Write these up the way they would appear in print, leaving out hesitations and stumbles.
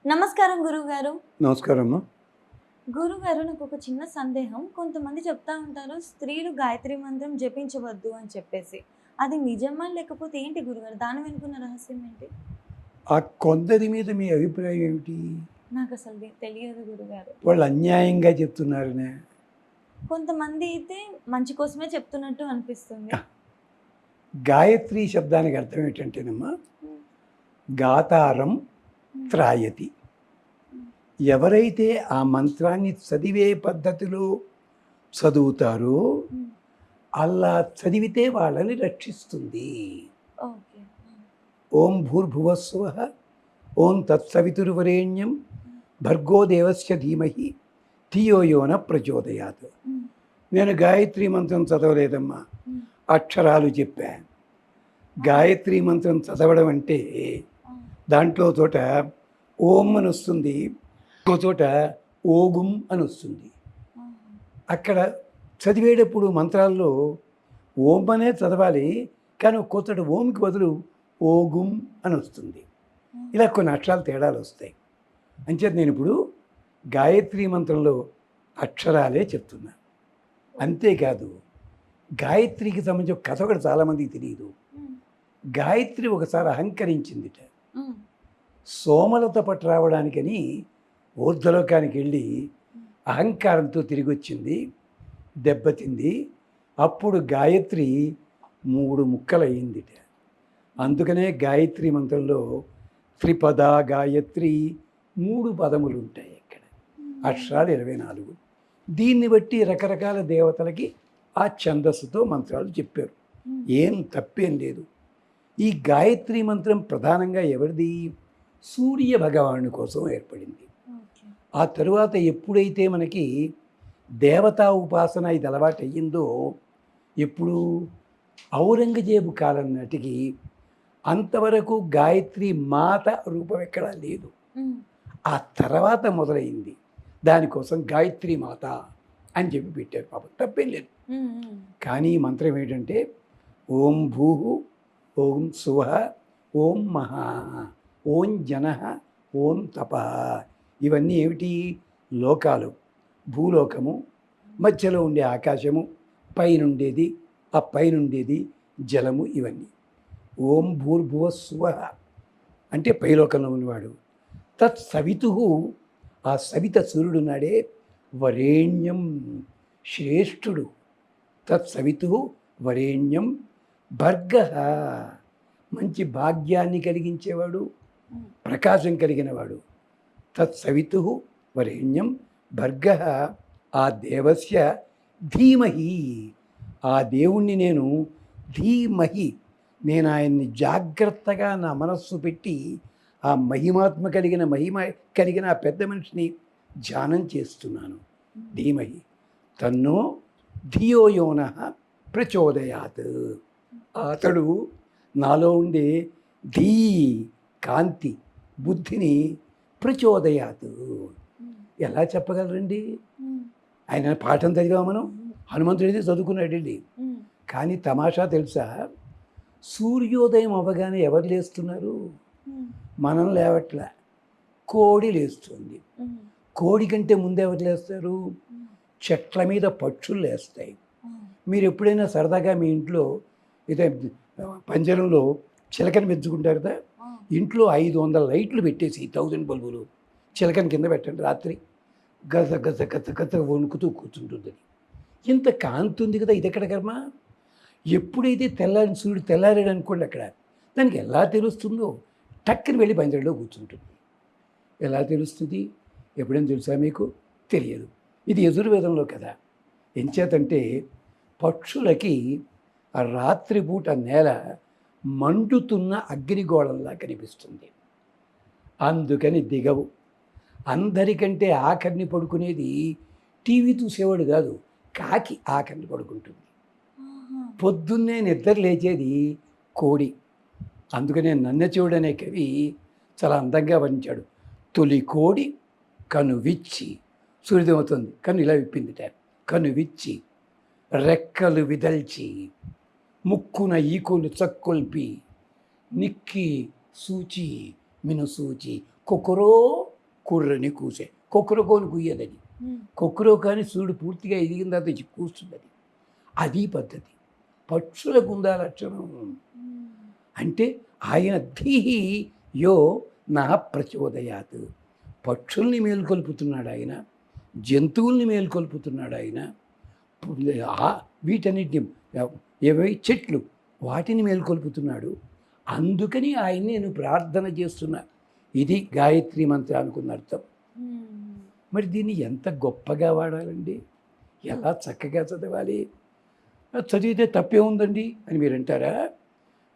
నమస్కారం గురువుగారు. నమస్కారమ్మా. గురువుగారు నాకు ఒక చిన్న సందేహం. కొంతమంది చెప్తా ఉంటారు స్త్రీలు గాయత్రి మంత్రం జపించవద్దు అని చెప్పేసి. అది నిజమా? లేకపోతే ఏంటి గురుగారు? దాని వెనుకున్న రహస్యం ఏంటి? ఆ కొందరి మీద మీ అభిప్రాయం ఏమిటి? నాకసలు తెలియదు గురుగారు. వాళ్ళు అన్యాయంగా చెప్తున్నారనే. కొంతమంది అయితే మంచి కోసమే చెప్తున్నట్టు అనిపిస్తుంది. గాయత్రి శబ్దానికి అర్థం ఏంటంటేనమ్మా, హ్మ్. గాతారం హ్మ్. త్రాయతి. హ్మ్. ఎవరైతే ఆ మంత్రాన్ని చదివే పద్ధతిలో చదువుతారో హ్మ్. అలా చదివితే వాళ్ళని రక్షిస్తుంది. ఓకే. హ్మ్. ఓం భూర్భువస్సువః, ఓం తత్సవితుర్వరేణ్యం, హ్మ్. భర్గో దేవస్య ధీమహి ధియో యో న ప్రచోదయాత్. హ్మ్. నేను గాయత్రి మంత్రం చదవలేదమ్మా, హ్మ్. అక్షరాలు చెప్పా. గాయత్రి మంత్రం చదవడం అంటే ఆ! దాంట్లో చోట ఓం అని వస్తుంది, ఇంకో చోట ఓగుం అని వస్తుంది. ఆహా! అక్కడ చదివేటప్పుడు మంత్రాల్లో ఓం అనే చదవాలి, కానీ ఒక్కో చోట ఓంకి బదులు ఓగుం అని వస్తుంది. ఆ! ఇలా కొన్ని అక్షరాలు తేడాలు వస్తాయి. అంచేత నేను ఇప్పుడు గాయత్రి మంత్రంలో అక్షరాలే చెప్తున్నా. అంతేకాదు, గాయత్రికి సంబంధించిన కథ ఒకటి చాలామందికి తెలియదు. హ్మ్. గాయత్రి ఒకసారి అహంకరించిందిట. హ్మ్. సోమలత పట్టు రావడానికని ఊర్ధ్వలోకానికి వెళ్ళి హ్మ్. అహంకారంతో తిరిగి వచ్చింది, దెబ్బతింది. అప్పుడు గాయత్రి 3 ముక్కలయ్యిందిట. అందుకనే గాయత్రి మంత్రంలో త్రిపదా గాయత్రి 3 పదములు ఉంటాయి ఇక్కడ. అక్షరాలు 24. దీన్ని బట్టి రకరకాల దేవతలకి ఆ ఛందస్సుతో మంత్రాలు చెప్పారు. హ్మ్. ఏం తప్పేం లేదు. ఈ గాయత్రి మంత్రం ప్రధానంగా ఎవరిది? సూర్య భగవానుడి కోసం ఏర్పడింది. ఓకే. ఆ తరువాత ఎప్పుడైతే మనకి దేవతా ఉపాసన ఇది అలవాటు అయ్యిందో, ఎప్పుడు ఔరంగజేబు కాలం నాటికి అంతవరకు గాయత్రి మాత రూపం ఎక్కడా లేదు. హ్మ్. ఆ తర్వాత మొదలైంది. దానికోసం గాయత్రి మాత అని చెప్పి పెట్టారు. పాపం తప్పేం లేదు. హ్మ్. హ్మ్. కానీ ఈ మంత్రం ఏంటంటే ఓం భూః, ఓం సువః, ఓం మహా, ఓం జనః, ఓం తపః. ఇవన్నీ ఏమిటి? లోకాలు. భూలోకము, మధ్యలో ఉండే ఆకాశము, పైనుండేది, ఆ పైనుండేది జలము, ఇవన్నీ. ఓం భూర్భువః స్వః అంటే పైలోకంలో ఉన్నవాడు. తత్ సవితుః, ఆ సవిత సూర్యుడున్నాడే, వరేణ్యం శ్రేష్ఠుడు. తత్ సవితుః వరేణ్యం భర్గః, మంచి భాగ్యాన్ని కలిగించేవాడు, హ్మ్. ప్రకాశం కలిగినవాడు. తత్ సవితుః వరేణ్యం భర్గః, ఆ దేవస్య ధీమహి, ఆ దేవుణ్ణి నేను ధీమహి, నేను ఆయన్ని జాగ్రత్తగా నా మనస్సు పెట్టి ఆ మహిమ కలిగిన ఆ పెద్ద మనిషిని ధ్యానం చేస్తున్నాను. ధీమహి తన్నో ధియో యో నః ప్రచోదయాత్. అతడు నాలో ఉండే ధీ కాంతి బుద్ధిని ప్రచోదయాత్. హ్మ్. ఎలా చెప్పగలరండి? హ్మ్. ఆయన పాఠం చదివా మనం, హనుమంతుడిది చదువుకున్నాడండి. హ్మ్. కానీ తమాషా తెలుసా? సూర్యోదయం అవ్వగానే ఎవరు లేస్తున్నారు? హ్మ్. మనం లేవట్లే, కోడి లేస్తుంది. హ్మ్. కోడి కంటే ముందు ఎవరు లేస్తారు? హ్మ్. చెట్ల మీద పక్షులు లేస్తాయి. ఆ! మీరు ఎప్పుడైనా సరదాగా మీ ఇంట్లో ఇదే పంజరంలో చిలకని పెంచుకుంటారు కదా, ఆ! ఇంట్లో 500 లైట్లు పెట్టేసి 1000 బల్బులు చిలకని కింద పెట్టండి. రాత్రి గజ గజ గజ గజ వణుకుతూ కూర్చుంటుంది. ఇంత కాంతి ఉంది కదా, ఇది ఎక్కడ కర్మ? ఎప్పుడైతే సూర్యుడు తెల్లారాడు అనుకోండి, అక్కడ దానికి ఎలా తెలుస్తుందో టక్కని వెళ్ళి పంజరంలో కూర్చుంటుంది. ఎలా తెలుస్తుంది? ఎప్పుడైనా తెలుసా మీకు? తెలియదు. ఇది యజుర్వేదంలో కదా. ఎంచేతంటే పక్షులకి ఆ రాత్రిపూట నేల మండుతున్న అగ్నిగోళంలా కనిపిస్తుంది. అందుకని దిగవు. అందరికంటే ఆఖరిని పడుకునేది టీవీ చూసేవాడు కాదు, కాకి ఆఖరిని పడుకుంటుంది. ఆహా! పొద్దున్నే నిద్ర లేచేది కోడి. అందుకనే నన్నచెవుడు అనే కవి చాలా అందంగా వర్ణించాడు. తొలి కోడి కనువిచ్చి, సూర్యోదయం అవుతుంది, కన్ను ఇలా విప్పిందిట, కనువిచ్చి రెక్కలు విదల్చి, ముక్కున ఈకులు చక్కొల్పి, నిక్కి సూచి మినుసూచి కొకొరో కుర్రని కూసే కొక్కురకోని కూయదని కొక్కురో కానీ సూర్యుడు పూర్తిగా ఎదిగిన తర్వాత కూస్తుంది అది పద్ధతి. పక్షులకు ఉందా లక్షణం అంటే ఆయన ధీహి యో నా ప్రచోదయాత్. పక్షుల్ని మేల్కొల్పుతున్నాడు ఆయన, జంతువుల్ని మేల్కొల్పుతున్నాడు ఆయన, వీటన్నిటిని ఏవై చెట్లు వాటిని మేల్కొల్పుతున్నాడు. అందుకని ఆయన్ని నేను ప్రార్థన చేస్తున్నా. ఇది గాయత్రి మంత్రానికి ఉన్న అర్థం. మరి దీన్ని ఎంత గొప్పగా వాడాలండి, ఎలా చక్కగా చదవాలి? చదివితే తప్పే ఉందండి అని మీరు అంటారా?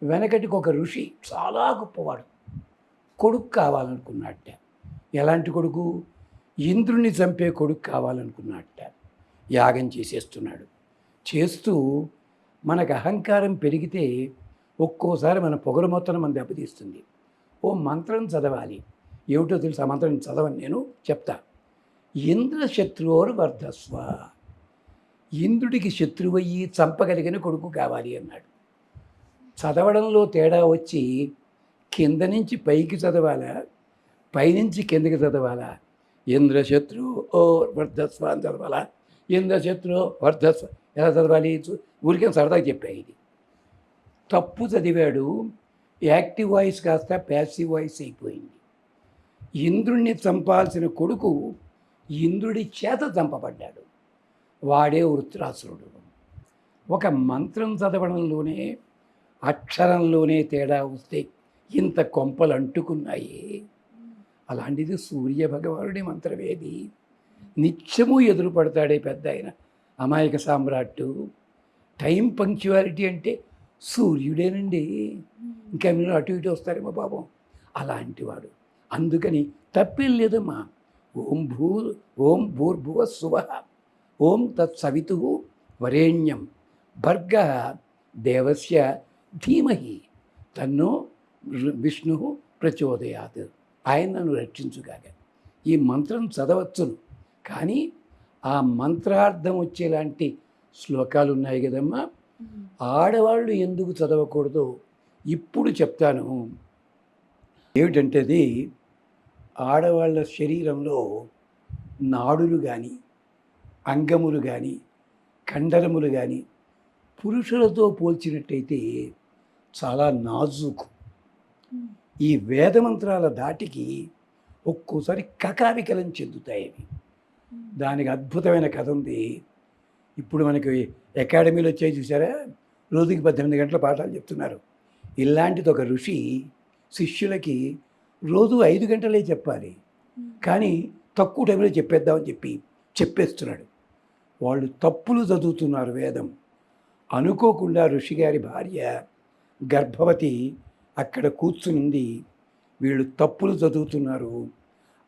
వెనకటికి ఒక ఋషి చాలా గొప్పవాడు, కొడుకు కావాలనుకున్నట్ట. ఎలాంటి కొడుకు? ఇంద్రుని చంపే కొడుకు కావాలనుకున్నట్ట. యాగం చేసేస్తున్నాడు. చేస్తూ మనకు అహంకారం పెరిగితే ఒక్కోసారి మన పొగరు మొత్తం మన దెబ్బతీస్తుంది. ఓ మంత్రం చదవాలి. ఏమిటో తెలుసు, ఆ మంత్రం చదవని నేను చెప్తా. ఇంద్రశత్రువురు వర్ధస్వ. ఇంద్రుడికి శత్రువయ్యి చంపగలిగిన కొడుకు కావాలి అన్నాడు. చదవడంలో తేడా వచ్చి కింద నుంచి పైకి చదవాలా, పైనుంచి కిందకి చదవాలా? ఇంద్రశత్రు ఓ వర్ధస్వ అని చదవాలా, ఇంద్రశత్రు వర్ధస్వ ఎలా చదవాలి? ఊరికే సరదాగా చెప్పా. ఇది తప్పు చదివాడు. యాక్టివ్ వాయిస్ కాస్త ప్యాసివ్ వాయిస్ అయిపోయింది. ఇంద్రుణ్ణి చంపాల్సిన కొడుకు ఇంద్రుడి చేత చంపబడ్డాడు. వాడే వృత్రాసురుడు. ఒక మంత్రం చదవడంలోనే, అక్షరంలోనే తేడా వస్తే ఇంత కొంపలు అంటుకున్నాయి. అలాంటిది సూర్య భగవానుడి మంత్రమేది. నిత్యము ఎదురు పడతాడే పెద్ద ఆయన, అమాయక సామ్రాట్టు. టైం పంక్చువాలిటీ అంటే సూర్యుడేనండి. ఇంకా మీరు అటు ఇటు వస్తారేమో పాపం. అలాంటి వాడు. అందుకని తప్పేం లేదమ్మా. ఓం భూర్భువ శువః ఓం తత్సవితు వరేణ్యం భర్గః దేవస్య ధీమహి తన్నో విష్ణు ప్రచోదయాత్. ఆయన నన్ను రక్షించుగాక. ఈ మంత్రం చదవచ్చును, కానీ ఆ మంత్రార్థం వచ్చేలాంటి శ్లోకాలు ఉన్నాయి కదమ్మా. ఆడవాళ్ళు ఎందుకు చదవకూడదో ఇప్పుడు చెప్తాను. ఏమిటంటే అది ఆడవాళ్ళ శరీరంలో నాడులు కానీ, అంగములు కానీ, కండరములు కానీ పురుషులతో పోల్చినట్టయితే చాలా నాజూకు. ఈ వేదమంత్రాల దాటికి ఒక్కోసారి కకావికలం చెందుతాయి అవి. దానికి అద్భుతమైన కథ ఉంది. ఇప్పుడు మనకి అకాడమీలో వచ్చాయి చూసారా, రోజుకి 18 గంటల పాఠాలు చెప్తున్నారు. ఇలాంటిది ఒక ఋషి శిష్యులకి రోజు 5 గంటలే చెప్పాలి, కానీ తక్కువ టైంలో చెప్పేద్దామని చెప్పేస్తున్నాడు. వాళ్ళు తప్పులు చదువుతున్నారు వేదం. అనుకోకుండా ఋషిగారి భార్య గర్భవతి అక్కడ కూర్చునింది. వీళ్ళు తప్పులు చదువుతున్నారు.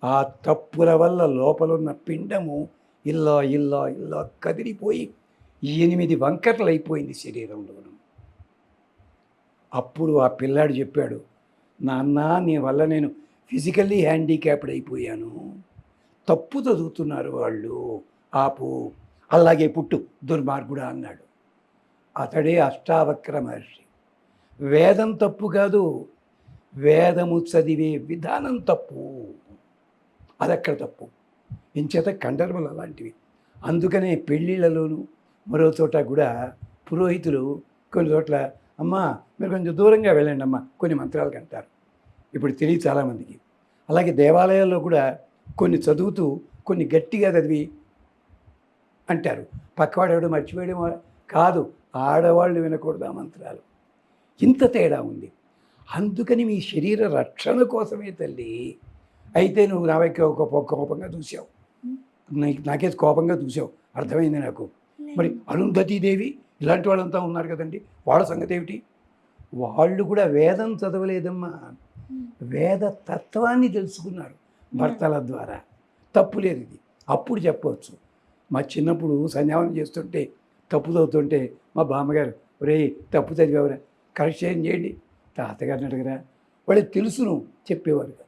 ఆ తప్పుల వల్ల లోపలున్న పిండము ఇల్లా ఇల్లా ఇల్లా కదిలిపోయి 8 వంకర్లు అయిపోయింది శరీరంలోనూ. అప్పుడు ఆ పిల్లాడు చెప్పాడు, నాన్న నీ వల్ల నేను ఫిజికల్లీ హ్యాండిక్యాప్డ్ అయిపోయాను. తప్పు చదువుతున్నారు వాళ్ళు, ఆపు, అలాగే పుట్టు దుర్మార్గుడా అన్నాడు. అతడే అష్టావక్ర మహర్షి. వేదం తప్పు కాదు, వేదము చదివే విధానం తప్పు. అదక్కడ తప్పు. ఇంచేత కండరములు అలాంటివి. అందుకనే పెళ్ళిళ్ళలోనూ మరో చోట కూడా పురోహితులు కొన్ని చోట్ల, అమ్మా మీరు కొంచెం దూరంగా వెళ్ళండి అమ్మా కొన్ని మంత్రాలకు అంటారు. ఇప్పుడు తెలియదు చాలామందికి. అలాగే దేవాలయాల్లో కూడా కొన్ని చదువుతూ కొన్ని గట్టిగా చదివి అంటారు. పక్కవాడు ఎవడు మర్చిపోయడమో కాదు, ఆడవాళ్ళు వినకూడదు ఆ మంత్రాలు. ఇంత తేడా ఉంది. అందుకని మీ శరీర రక్షణ కోసమే తల్లి. అయితే నువ్వు నా వైపు కోపంగా చూసావు, నాకే కోపంగా చూసావు, అర్థమైంది నాకు. మరి అరుంధతీదేవి ఇలాంటి వాళ్ళంతా ఉన్నారు కదండి, వాళ్ళ సంగతి ఏమిటి? వాళ్ళు కూడా వేదం చదవలేదమ్మా, వేద తత్వాన్ని తెలుసుకున్నారు భర్తల ద్వారా. తప్పు లేదు ఇది. అప్పుడు చెప్పవచ్చు. మా చిన్నప్పుడు సంధ్యావనం చేస్తుంటే తప్పు చదువుతుంటే మా బామ్మగారు, ఒరే తప్పు చదివేవరా, కరెక్షన్ చేయండి, తాతగారిని అడగరా, వాళ్ళకి తెలుసును చెప్పేవారు కాదు.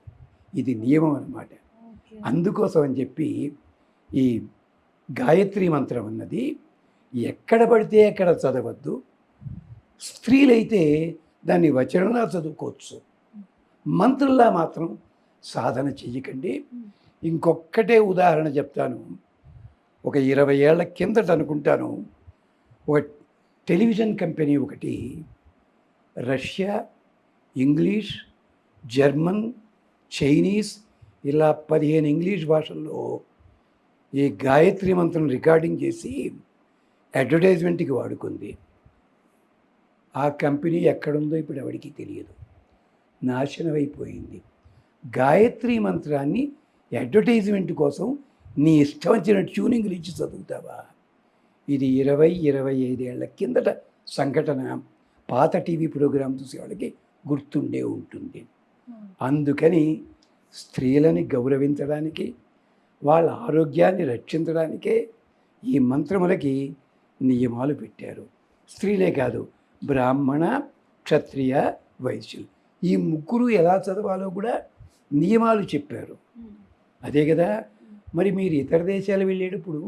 ఇది నియమం అన్నమాట. అందుకోసం అని చెప్పి ఈ గాయత్రి మంత్రం అన్నది ఎక్కడ పడితే అక్కడ చదవద్దు. స్త్రీలైతే దాన్ని వచనంలా చదువుకోవచ్చు, మంత్రంలా మాత్రం సాధన చెయ్యకండి. ఉమ్. ఇంకొక్కటే ఉదాహరణ చెప్తాను. ఒక 20 ఏళ్ల కిందట అనుకుంటాను, ఒక టెలివిజన్ కంపెనీ ఒకటి రష్యా, ఇంగ్లీష్, జర్మన్, చైనీస్ ఇలా 15 ఇంగ్లీష్ భాషల్లో ఈ గాయత్రి మంత్రం రికార్డింగ్ చేసి అడ్వర్టైజ్మెంట్కి వాడుకుంది. ఆ కంపెనీ ఎక్కడుందో ఇప్పుడు ఎవరికి తెలియదు, నాశనం అయిపోయింది. గాయత్రి మంత్రాన్ని అడ్వర్టైజ్మెంట్ కోసం నీ ఇష్టం వచ్చిన ట్యూనింగ్లు ఇచ్చి చదువుతావా? ఇది 20-25 ఏళ్ల కిందట సంఘటన. పాత టీవీ ప్రోగ్రాం చూసే వాళ్ళకి గుర్తుండే ఉంటుంది. అందుకని స్త్రీలని గౌరవించడానికి, వాళ్ళ ఆరోగ్యాన్ని రక్షించడానికే ఈ మంత్రములకి నియమాలు పెట్టారు. స్త్రీలే కాదు, బ్రాహ్మణ, క్షత్రియ, వైశ్యులు ఈ ముగ్గురు ఎలా చదవాలో కూడా నియమాలు చెప్పారు. అదే కదా. మరి మీరు ఇతర దేశాలు వెళ్ళేటప్పుడు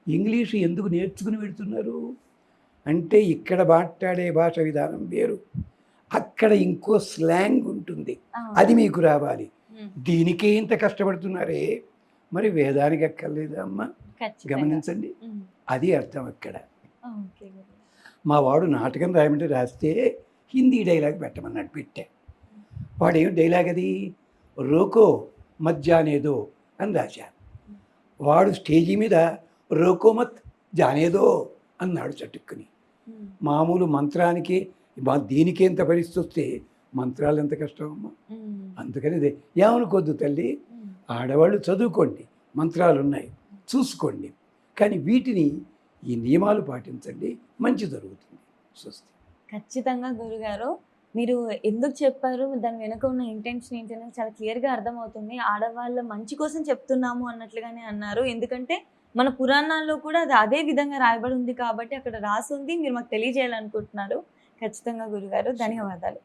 ఇంగ్లీషు ఎందుకు నేర్చుకుని వెళ్తున్నారు అంటే, ఇక్కడ మాట్లాడే భాష విధానం వేరు, అక్కడ ఇంకో స్లాంగ్ ఉంటుంది, అది మీకు రావాలి. దీనికే ఇంత కష్టపడుతున్నారే, మరి వేదానికి అక్కర్లేదా అమ్మ? గమనించండి, అది అర్థం అక్కడ. మా వాడు నాటకం రాయమంటే రాస్తే హిందీ డైలాగ్ పెట్టమన్నాడు, పెట్టా. వాడు ఏం డైలాగ్ అది, రోకో మత్ జానేదో అని రాశారు. వాడు స్టేజీ మీద రోకోమత్ జానేదో అన్నాడు చటుక్కుని. మామూలు మంత్రానికి దీనికి ఎంత పరిస్థితి వస్తే మంత్రాలు ఎంత కష్టం అమ్మా. అందుకని ఇదే ఏమనుకోద్దు తల్లి, ఆడవాళ్ళు చదువుకోండి, మంత్రాలు ఉన్నాయి చూసుకోండి, కానీ వీటిని ఈ నియమాలు పాటించండి, మంచి జరుగుతుంది. స్వస్తి. ఖచ్చితంగా గురుగారు, మీరు ఎందుకు చెప్పారు, దాని వెనుక ఉన్న ఇంటెన్షన్ ఏంటనేది చాలా క్లియర్గా అర్థమవుతుంది. ఆడవాళ్ళ మంచి కోసం చెప్తున్నాము అన్నట్లుగానే అన్నారు. ఎందుకంటే మన పురాణాల్లో కూడా అది అదే విధంగా రాయబడి ఉంది కాబట్టి అక్కడ రాసి ఉంది, మీరు మాకు తెలియజేయాలనుకుంటున్నారు. ఖచ్చితంగా గురుగారు, ధన్యవాదాలు.